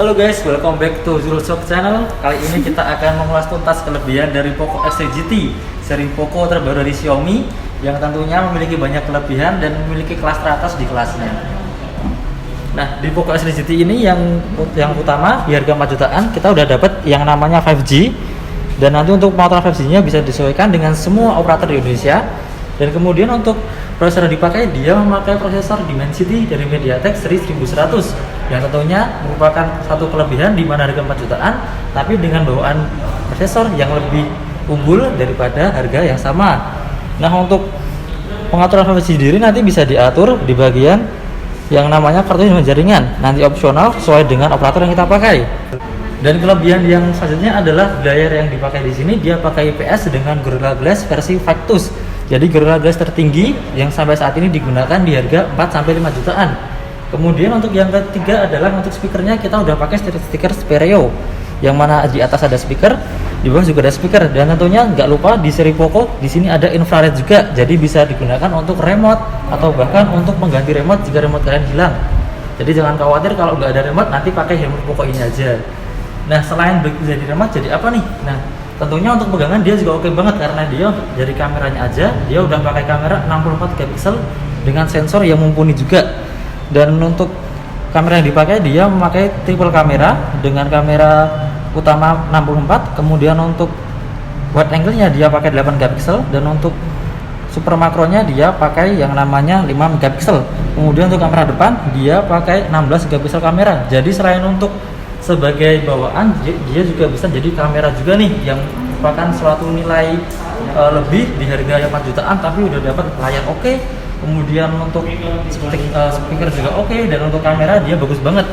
Halo guys, welcome back to Zulshop channel. Kali ini kita akan mengulas tuntas kelebihan dari Poco X3 GT, seri Poco terbaru dari Xiaomi yang tentunya memiliki banyak kelebihan dan memiliki kelas teratas di kelasnya. Nah, di Poco X3 GT ini yang utama di harga 4 jutaan kita udah dapat yang namanya 5G, dan nanti untuk pengaturan 5G-nya bisa disesuaikan dengan semua operator di Indonesia. Dan kemudian untuk prosesor yang dipakai, dia memakai prosesor Dimensity dari MediaTek seri 1100 yang tentunya merupakan satu kelebihan di mana harga 4 jutaan tapi dengan bawaan prosesor yang lebih unggul daripada harga yang sama. Nah, untuk pengaturan 5G sendiri nanti bisa diatur di bagian yang namanya kartu jaringan, nanti opsional sesuai dengan operator yang kita pakai. Dan kelebihan yang selanjutnya adalah layar yang dipakai di sini, dia pakai IPS dengan Gorilla Glass versi Victus. Jadi Gorilla Glass tertinggi yang sampai saat ini digunakan di harga 4-5 jutaan. Kemudian untuk yang ketiga adalah untuk speakernya, kita udah pakai stiker stereo, yang mana di atas ada speaker, di bawah juga ada speaker. Dan tentunya nggak lupa di seri Poco di sini ada infrared juga, jadi bisa digunakan untuk remote atau bahkan untuk mengganti remote jika remote kalian hilang. Jadi jangan khawatir kalau nggak ada remote, nanti pakai remote Poco ini aja. Nah, selain jadi remote, jadi apa nih? Nah, tentunya untuk pegangan dia juga oke banget, karena dia dari kameranya aja dia udah pakai kamera 64 megapiksel dengan sensor yang mumpuni juga. Dan untuk kamera yang dipakai, dia memakai triple kamera dengan kamera utama 64, kemudian untuk wide angle-nya dia pakai 8 megapiksel, dan untuk super makronya dia pakai yang namanya 5 megapiksel. Kemudian untuk kamera depan dia pakai 16 megapiksel kamera. Jadi selain untuk sebagai bawaan, dia juga bisa jadi kamera juga nih, yang merupakan suatu nilai lebih di harga yang 4 jutaan tapi udah dapat layar oke. Kemudian untuk speaker juga oke, dan untuk kamera dia bagus banget.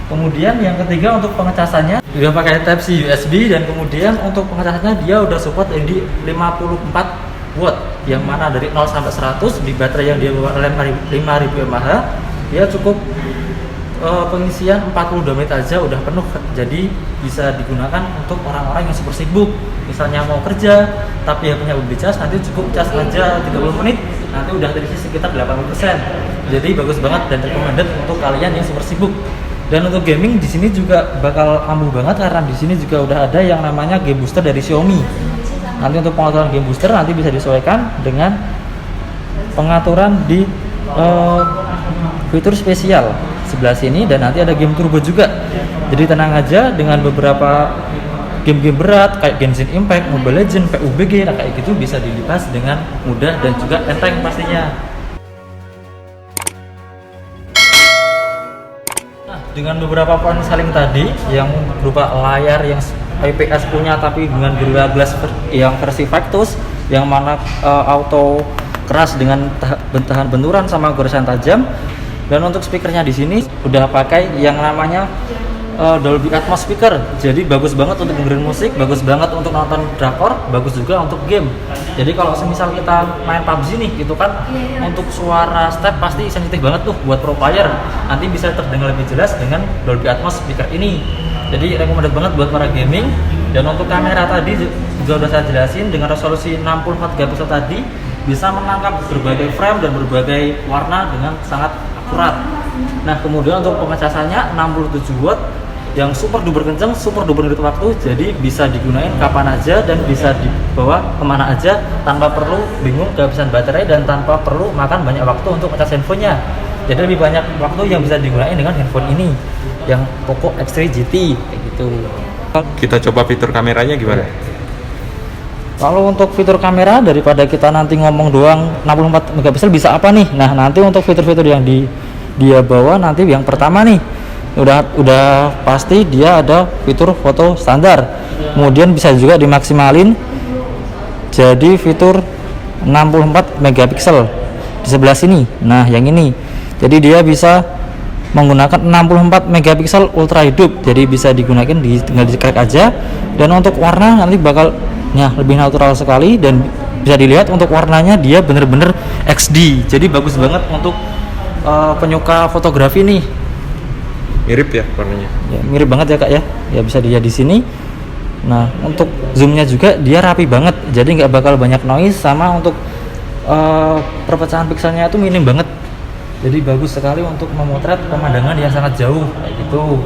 Kemudian yang ketiga untuk pengecasannya dia pakai Type C USB, dan kemudian untuk pengecasannya dia udah support di 54 watt, yang mana dari 0 sampai 100 di baterai yang dia bawa 5000 mAh dia cukup pengisian 42 menit aja udah penuh. Jadi bisa digunakan untuk orang-orang yang super sibuk, misalnya mau kerja tapi yang punya belum dicas, nanti cukup cas aja 30 menit nanti udah terisi sekitar 80%. Jadi bagus banget dan recommended untuk kalian yang super sibuk. Dan untuk gaming di sini juga bakal ampuh banget, karena di sini juga udah ada yang namanya game booster dari Xiaomi. Nanti untuk pengaturan game booster nanti bisa disesuaikan dengan pengaturan di fitur spesial sebelah sini, dan nanti ada game turbo juga. Jadi tenang aja, dengan beberapa game-game berat kayak Genshin Impact, Mobile Legends, PUBG, nah kayak gitu bisa dilipas dengan mudah dan juga enteng pastinya. Nah, dengan beberapa poin saling tadi yang berupa layar yang IPS punya tapi dengan Gorilla Glass yang versi Victus, yang mana auto keras dengan tahan benturan sama goresan tajam. Dan untuk speakernya di sini udah pakai yang namanya Dolby Atmos speaker. Jadi bagus banget untuk dengerin musik, bagus banget untuk nonton drakor, bagus juga untuk game. Jadi kalau semisal kita main PUBG nih gitu kan, untuk suara step pasti sensitif banget tuh buat pro player. Nanti bisa terdengar lebih jelas dengan Dolby Atmos speaker ini. Jadi recommended banget buat para gaming. Dan untuk kamera tadi juga udah saya jelasin, dengan resolusi 64 megapiksel tadi bisa menangkap berbagai frame dan berbagai warna dengan sangat akurat. Nah, kemudian untuk pengecasannya 67 watt yang super duper kenceng, super duper irit waktu, jadi bisa digunain kapan aja dan bisa dibawa kemana aja tanpa perlu bingung kehabisan baterai dan tanpa perlu makan banyak waktu untuk ngecas handphonenya. Jadi lebih banyak waktu yang bisa digunain dengan handphone ini yang Poco X3 GT kayak gitu. Kita coba fitur kameranya gimana? Kalau untuk fitur kamera, daripada kita nanti ngomong doang 64 megapiksel bisa apa nih? Nah, nanti untuk fitur-fitur yang dia bawa nanti yang pertama nih udah pasti dia ada fitur foto standar. Kemudian bisa juga dimaksimalin jadi fitur 64 megapiksel di sebelah sini. Nah, yang ini. Jadi dia bisa menggunakan 64 megapiksel ultra hidup. Jadi bisa digunakan tinggal di-crack aja. Dan untuk warna nanti bakal lebih natural sekali, dan bisa dilihat untuk warnanya dia bener-bener XD. Jadi bagus banget untuk penyuka fotografi nih. Mirip ya warnanya? Ya, mirip banget ya kak ya. Ya bisa dilihat di sini. Nah, untuk zoomnya juga dia rapi banget. Jadi nggak bakal banyak noise, sama untuk perpecahan pikselnya itu minim banget. Jadi bagus sekali untuk memotret pemandangan yang sangat jauh kayak gitu.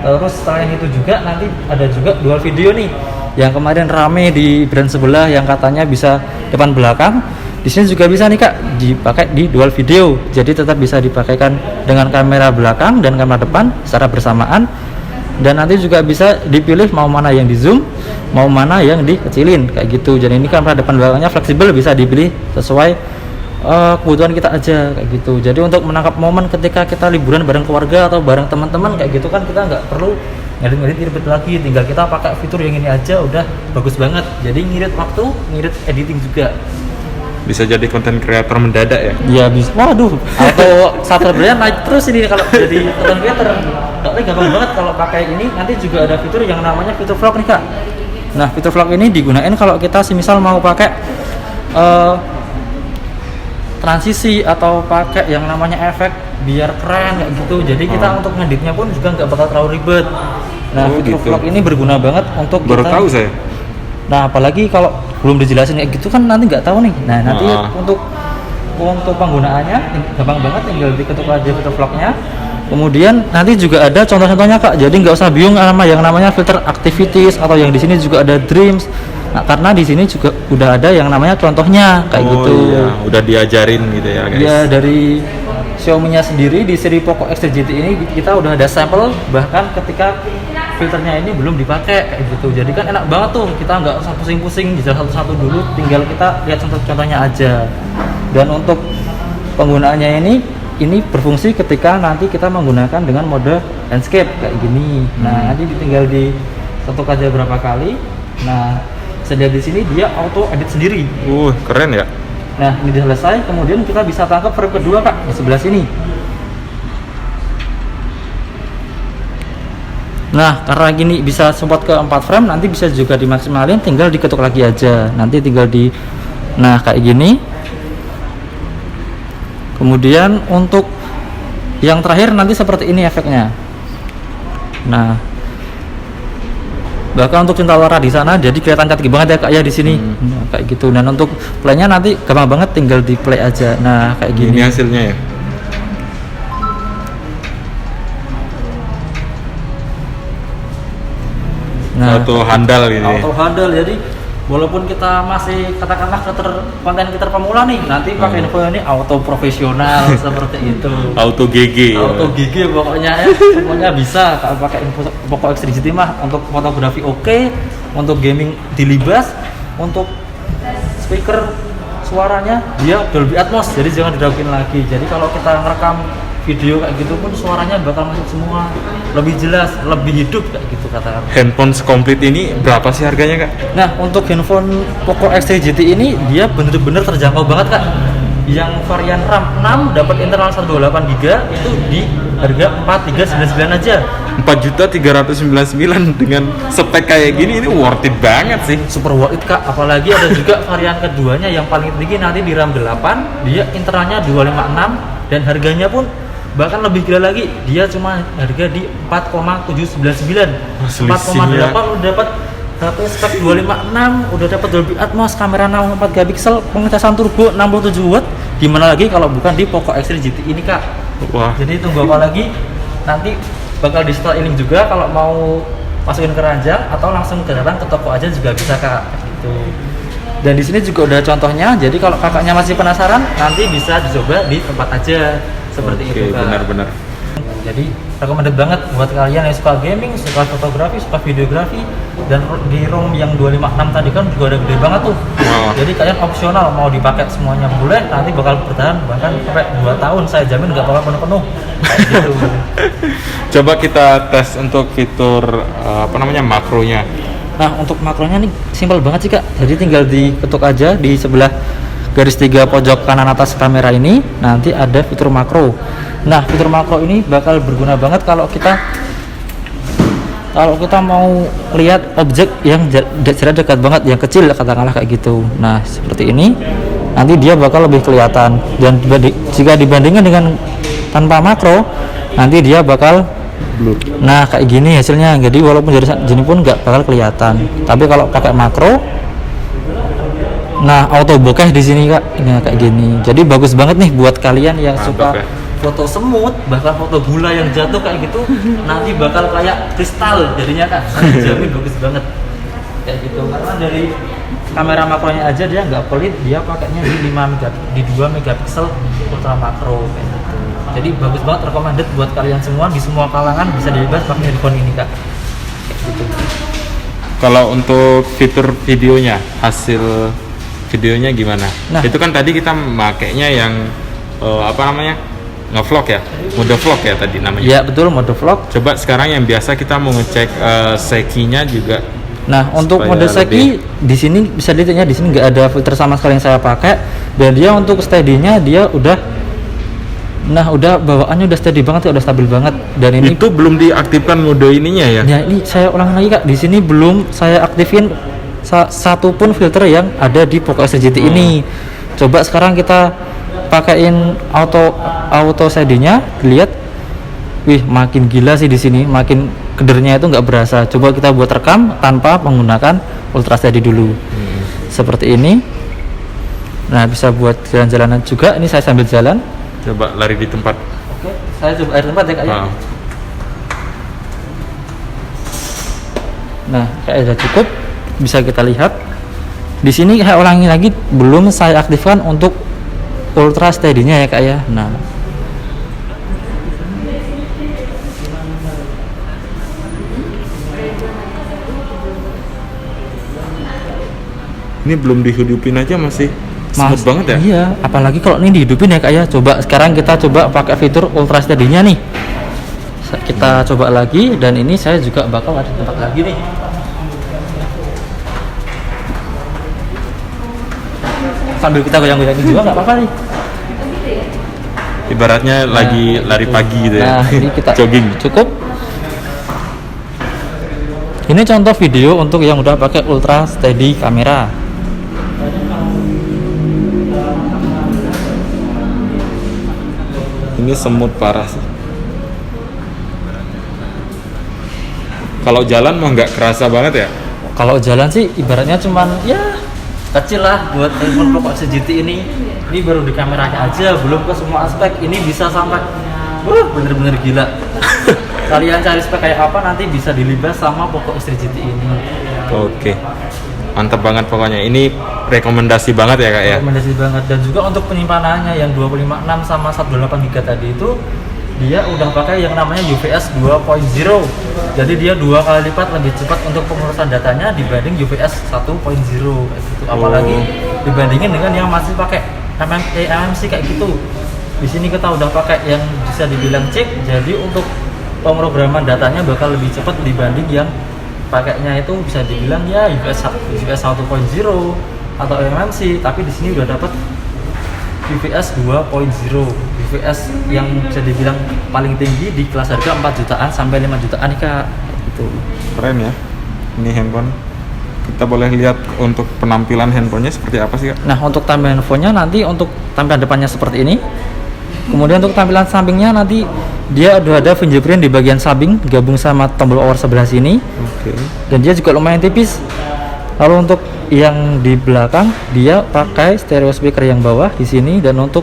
Terus selain itu juga nanti ada juga dual video nih, yang kemarin rame di brand sebelah yang katanya bisa depan belakang. Di sini juga bisa nih Kak, dipakai di dual video. Jadi tetap bisa dipakaikan dengan kamera belakang dan kamera depan secara bersamaan. Dan nanti juga bisa dipilih mau mana yang di zoom, mau mana yang dikecilin kayak gitu. Jadi ini kamera depan belakangnya fleksibel, bisa dipilih sesuai kebutuhan kita aja kayak gitu. Jadi untuk menangkap momen ketika kita liburan bareng keluarga atau bareng teman-teman kayak gitu kan, kita nggak perlu ngedit ribet lagi, tinggal kita pakai fitur yang ini aja udah bagus banget. Jadi ngirit waktu, ngirit editing juga. Bisa jadi konten kreator mendadak ya? Iya bisa. Waduh, atau subscribernya naik terus ini kalau jadi konten creator. Tapi gampang banget kalau pakai ini. Nanti juga ada fitur yang namanya fitur vlog nih Kak. Nah, fitur vlog ini digunain kalau kita semisal mau pakai transisi atau pakai yang namanya efek biar keren kayak gitu. Jadi kita untuk ngeditnya pun juga nggak bakal terlalu ribet. Nah, fitur gitu. vlog ini berguna banget untuk Baru kita. tahu saya. Nah, apalagi kalau belum dijelasin kayak gitu kan nanti nggak tahu nih. Nah, nanti untuk penggunaannya gampang banget, tinggal diketuk aja fitur vlognya. Kemudian nanti juga ada contoh-contohnya Kak. Jadi nggak usah bingung sama yang namanya filter activities atau yang di sini juga ada dreams. Nah, karena di sini juga udah ada yang namanya contohnya kayak gitu. Iya, udah diajarin gitu ya guys. Ya, dari Xiaomi-nya sendiri di seri Poco X3 GT ini kita udah ada sampel, bahkan ketika filternya ini belum dipakai kayak gitu. Jadi kan enak banget tuh, kita nggak usah pusing-pusing jajal satu-satu dulu, tinggal kita lihat contoh-contohnya aja. Dan untuk penggunaannya ini berfungsi ketika nanti kita menggunakan dengan mode landscape kayak gini. Nah, nanti tinggal diketuk aja berapa kali. Nah, sedia di sini dia auto edit sendiri. Keren ya. Nah, ini udah selesai, kemudian kita bisa tangkap frame kedua Kak, di sebelah sini. Nah, karena gini bisa support ke 4 frame, nanti bisa juga dimaksimalin, tinggal diketuk lagi aja. Nanti tinggal nah kayak gini. Kemudian untuk yang terakhir nanti seperti ini efeknya. Nah, bahkan untuk Cintalara di sana jadi kelihatan cantik banget ya Kak ya di sini. Nah, kayak gitu. Dan untuk playnya nanti gampang banget, tinggal di play aja. Nah, kayak gini. Ini hasilnya ya. Nah, auto handal gitu ya. auto handal. Jadi walaupun kita masih katakanlah konten creator pemula nih, nanti pakai info ini auto profesional seperti itu. Auto GG. Auto GG pokoknya ya, semuanya bisa kalau pakai info Poco X3 GT mah. Untuk fotografi oke, untuk gaming dilibas, untuk speaker suaranya dia Dolby Atmos, jadi jangan diraguin lagi. Jadi kalau kita ngerekam video kayak gitu pun suaranya bakal masuk semua, lebih jelas, lebih hidup kayak gitu katakan. Handphone komplit ini berapa sih harganya Kak? Nah, untuk handphone Poco X3 GT ini dia bener-bener terjangkau banget Kak. Yang varian RAM 6 dapat internal 128GB itu di harga 4399 aja. 4.399 dengan spek kayak gini, ini worth it banget sih. Super worth it Kak, apalagi ada juga varian keduanya yang paling tinggi nanti di RAM 8, dia internalnya 256 dan harganya pun bahkan lebih gila lagi, dia cuma harga di 4,799. 4,8 udah dapat HP spek 256, udah dapat Dolby Atmos, kamera 64 MP, pengecasan turbo 67W. Gimana lagi kalau bukan di Poco X3 GT ini Kak? Wah. Jadi tunggu apa lagi? Nanti bakal di setelah ini juga kalau mau masukin ke ranjang atau langsung datang ke toko aja juga bisa Kak. Gitu. Dan di sini juga udah contohnya. Jadi kalau kakaknya masih penasaran, nanti bisa dicoba di tempat aja seperti itu Kak. Benar-benar. Jadi recommended banget buat kalian yang suka gaming, suka fotografi, suka videografi. Dan di ROM yang 256 tadi kan juga udah gede banget tuh. Jadi kalian opsional mau dipakai semuanya boleh, nanti bakal bertahan bahkan sampai 2 tahun, saya jamin nggak bakal penuh-penuh. Gitu. Coba kita tes untuk fitur makronya. Nah, untuk makronya nih simpel banget sih Kak. Jadi tinggal diketuk aja di sebelah garis 3 pojok kanan atas kamera ini, nanti ada fitur makro. Nah, fitur makro ini bakal berguna banget kalau kita mau lihat objek yang jarak dekat banget, yang kecil katakanlah kayak gitu. Nah, seperti ini nanti dia bakal lebih kelihatan. Dan jika dibandingkan dengan tanpa makro, nanti dia bakal blur. Nah, kayak gini hasilnya. Jadi walaupun dari sini pun nggak bakal kelihatan. Tapi kalau pakai makro, nah auto bokeh di sini Kak, ini kayak gini. Jadi bagus banget nih buat kalian yang suka foto semut, bahkan foto gula yang jatuh kayak gitu, nanti bakal kayak kristal jadinya Kak. Saya jamin bagus banget kayak gitu. Karena dari kamera makronya aja dia nggak pelit, dia pakainya di 2 megapiksel ultra makro kayak gitu. Jadi bagus banget, recommended buat kalian semua di semua kalangan, bisa dibebas pakai handphone ini Kak. Kayak gitu. Kalau untuk fitur videonya, hasil videonya gimana? Nah, itu kan tadi kita makainya yang nge-vlog ya, mode vlog ya tadi namanya. ya betul, mode vlog. Coba sekarang yang biasa kita mau ngecek sekinya juga. Nah, untuk Supaya mode seki di sini bisa dilihat ya, di sini nggak ada filter sama sekali yang saya pakai, dan dia untuk steady-nya dia udah bawaannya udah steady banget, udah stabil banget. Dan ini Itu belum diaktifkan mode ininya ya? ya, ini saya ulangi lagi Kak, di sini belum saya aktifin satu pun filter yang ada di Poco X3 GT ini. Coba sekarang kita pakein auto steady-nya, lihat, wih makin gila sih di sini, makin kedernya itu nggak berasa. Coba kita buat rekam tanpa menggunakan ultra steady dulu, seperti ini. Nah, bisa buat jalan-jalanan juga. Ini saya sambil jalan. Coba lari di tempat. Oke, saya coba air tempat ya Kak ya. Nah, kayak udah cukup, bisa kita lihat. Di sini saya ulangi lagi, belum saya aktifkan untuk ultra steady-nya ya Kak ya. Nah, Ini belum dihidupin aja masih smooth banget ya? Iya, apalagi kalau ini dihidupin ya Kak ya. Coba sekarang kita coba pakai fitur ultra steady-nya nih. Kita coba lagi, dan ini saya juga bakal ada tempat lagi nih. Sambil kita goyang-goyangin juga nggak apa-apa nih. Ibaratnya lagi lari pagi gitu ya. Nah, ini kita jogging. cukup. Ini contoh video untuk yang udah pakai ultra steady kamera. Ini semut parah sih. Kalau jalan mah nggak kerasa banget ya? Kalau jalan sih ibaratnya cuman ya kecil lah buat handphone Poco X3 GT ini. Ini baru di kameranya aja, belum ke semua aspek. Ini bisa sampai bener-bener gila. Kalian cari spek kayak apa nanti bisa dilibas sama Poco X3 GT ini. Oke. Mantap banget pokoknya. Ini rekomendasi banget ya Kak ya? Rekomendasi banget. Dan juga untuk penyimpanannya yang 256 sama 128 GB tadi itu, dia udah pakai yang namanya UVS 2.0. Jadi dia 2 kali lipat lebih cepat untuk pengurusan datanya dibanding UVS 1.0 kayak gitu. Apalagi dibandingin dengan yang masih pakai MMC kayak gitu. Di sini kita udah pakai yang bisa dibilang chip, jadi untuk pemrograman datanya bakal lebih cepat dibanding yang pakainya itu bisa dibilang ya UVS 1.0 atau MMC, tapi di sini udah dapat UVS 2.0, UVS yang bisa dibilang paling tinggi di kelas harga 4 jutaan sampai 5 jutaan nih Kak. Gitu. Keren ya. Ini handphone. Kita boleh lihat untuk penampilan handphonenya seperti apa sih Kak? Nah, untuk tampilan handphonenya nanti untuk tampilan depannya seperti ini. Kemudian untuk tampilan sampingnya nanti dia udah ada fingerprint di bagian samping gabung sama tombol power sebelah sini. Oke. Dan dia juga lumayan tipis. Lalu untuk yang di belakang dia pakai stereo speaker yang bawah di sini, dan untuk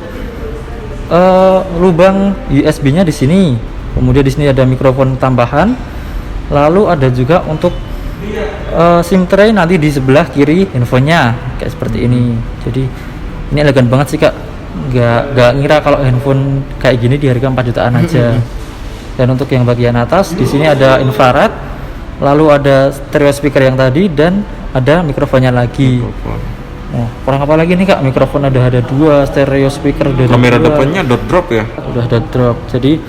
lubang USB-nya di sini. Kemudian di sini ada mikrofon tambahan. Lalu ada juga untuk SIM tray nanti di sebelah kiri handphonenya kayak seperti ini. Jadi ini elegan banget sih Kak. Gak ngira kalau handphone kayak gini di harga 4 jutaan aja. Dan untuk yang bagian atas di sini ada infrared, lalu ada stereo speaker yang tadi, dan ada mikrofonnya lagi. Nah, kurang apa lagi nih Kak? Mikrofon ada 2, stereo speaker ada Kamera 2. depannya dot drop ya? Udah ada drop. Jadi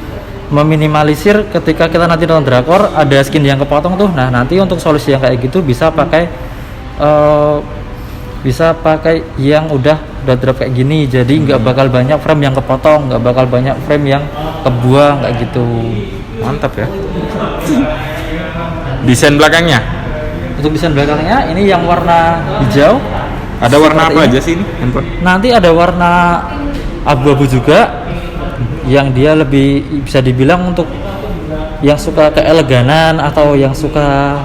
meminimalisir ketika kita nanti nonton drakor ada skin yang kepotong tuh. Nah, nanti untuk solusi yang kayak gitu bisa pakai yang udah drop kayak gini. Jadi nggak bakal banyak frame yang kepotong, nggak bakal banyak frame yang kebuang kayak gitu. Mantap ya. Desain belakangnya? Untuk desain belakangnya ini yang warna hijau. Ada warna Seperti apa ini. aja sih ini handphone? Nanti ada warna abu-abu juga, yang dia lebih bisa dibilang untuk yang suka keeleganan atau yang suka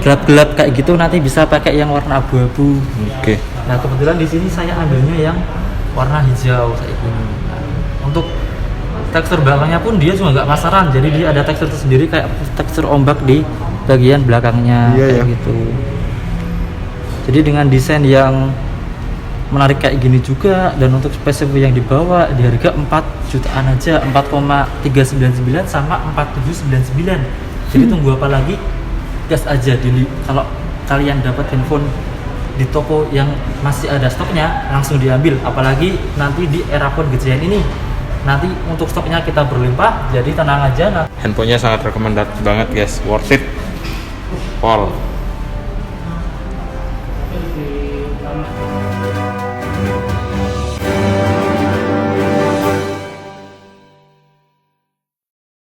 gelap-gelap kayak gitu, nanti bisa pakai yang warna abu-abu. Oke. Nah, kebetulan di sini saya ambilnya yang warna hijau kayak gini. Nah, untuk tekstur belakangnya pun dia juga nggak masaran, jadi dia ada tekstur tersendiri kayak tekstur ombak di bagian belakangnya. Iya, kayak ya. gitu. Jadi dengan desain yang menarik kayak gini juga, dan untuk spesifikasi yang dibawa di harga 4 jutaan aja, 4,399 sama 4,799. Jadi tunggu apa lagi? Gas aja dulu. Kalau kalian dapat handphone di toko yang masih ada stoknya, langsung diambil. Apalagi nanti di era phone gajian ini, nanti untuk stoknya kita berlimpah, jadi tenang aja. Handphonenya sangat rekomendasi banget guys, worth it. Pol.